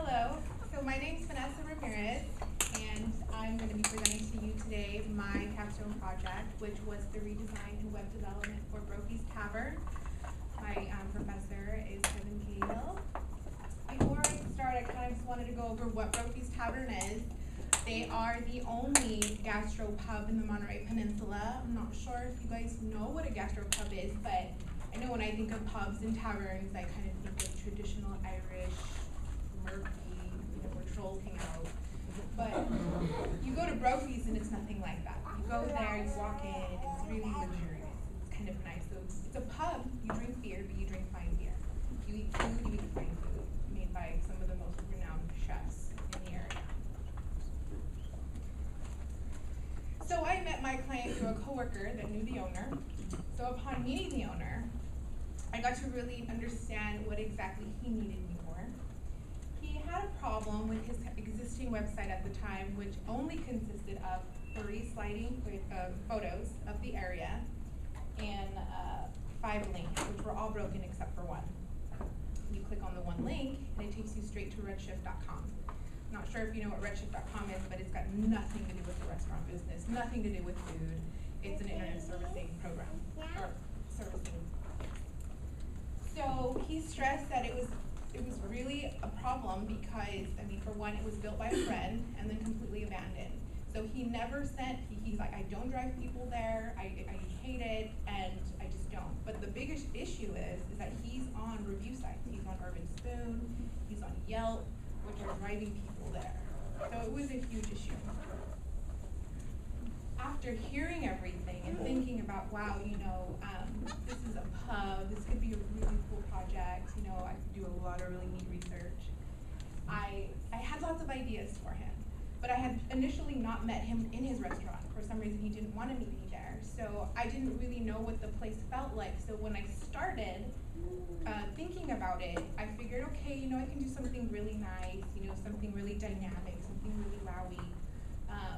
Hello, so my name is Vanessa Ramirez, and I'm going to be presenting to you today my capstone project, which was the redesign and web development for Brophy's Tavern. My professor is Kevin Cahill. Before I start, I kind of just wanted to go over what Brophy's Tavern is. They are the only gastro pub in the Monterey Peninsula. I'm not sure if you guys know what a gastro pub is, but I know when I think of pubs and taverns, I kind of think of traditional Irish, murky, where trolls hang out. But you go to Brophy's and it's nothing like that. You go there, you walk in, and it's really luxurious. It's kind of nice. So it's a pub, you drink beer, but you drink fine beer. You eat food, you eat fine food, made by some of the most renowned chefs in the area. So I met my client through a coworker that knew the owner. So upon meeting the owner, I got to really understand what exactly he needed me for. He had a problem with his existing website at the time, which only consisted of 3 sliding photos of the area and 5 links, which were all broken except for one. You click on the one link, and it takes you straight to redshift.com. Not sure if you know what redshift.com is, but it's got nothing to do with the restaurant business, nothing to do with food. It's an internet servicing program, or servicing. So he stressed that it was really a problem because, I mean, for one, it was built by a friend and then completely abandoned. So he never sent, he's like, I don't drive people there, I hate it, and I just don't. But the biggest issue is that he's on review sites. He's on Urban Spoon, he's on Yelp, which are driving people there. So it was a huge issue. After hearing everything and thinking about, wow, this is a pub, this could be a really cool project, I could do a lot of really neat research. I had lots of ideas for him, but I had initially not met him in his restaurant. For some reason, he didn't want to meet me there, so I didn't really know what the place felt like. So when I started thinking about it, I figured, okay, I can do something really nice, something really dynamic, something really wowy.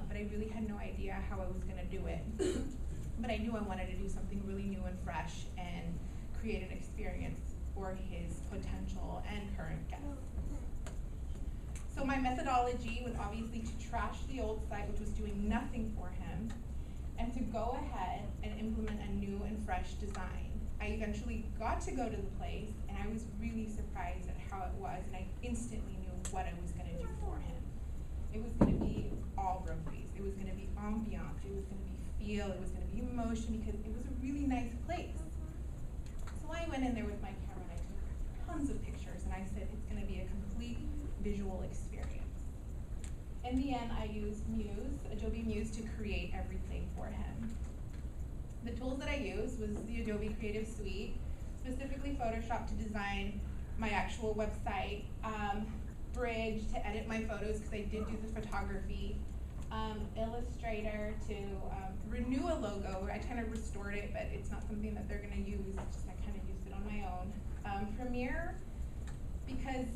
But I really had no idea how I was going to do it. But I knew I wanted to do something really new and fresh and create an experience for his potential and current guests. So my methodology was obviously to trash the old site, which was doing nothing for him, and to go ahead and implement a new and fresh design. I eventually got to go to the place, and I was really surprised at how it was, and I instantly knew what I was going to do for him. It was going to be all Brophy's. It was going to be ambiance. It was going to be feel. It was going to be emotion, because it was a really nice place. So I went in there with my camera and I took tons of pictures, and I said it's going to be a complete visual experience. In the end, I used Adobe Muse to create everything for him. The tools that I used was the Adobe Creative Suite, specifically Photoshop to design my actual website, Bridge to edit my photos because I did do the photography, Illustrator to renew a logo. I kind of restored it, but it's not something that they're going to use. I kind of used it on my own. Premiere, because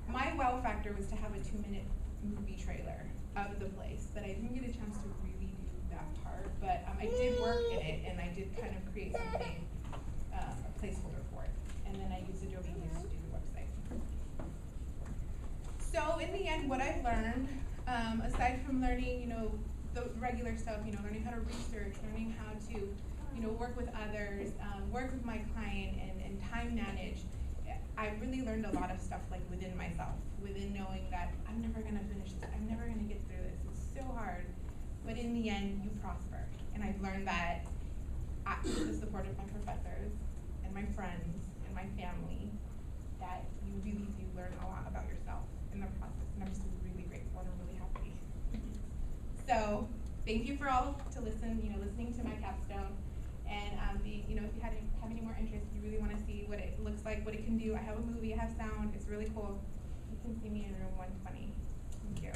my wow factor was to have a 2-minute movie trailer of the place, but I didn't get a chance to really do that part. But I did work in it, and I did kind of create something, a placeholder for it. And then I used Adobe Muse to do the website. So in the end, what I've learned, aside from learning, the regular stuff, learning how to research, learning how to, work with others, work with my client, and time manage, I really learned a lot of stuff like within myself, within knowing that I'm never going to finish this, I'm never going to get through this, it's so hard, but in the end, you prosper. And I've learned that with the support of my professors and my friends and my family, that you really do learn a lot about yourself in the process, and I'm just really grateful and I'm really happy. So thank you for all to listening to my capstone, and if you have any more interest, you really want to see what it looks like, what it can do. I have a movie, I have sound, it's really cool. You can see me in room 120. Thank you.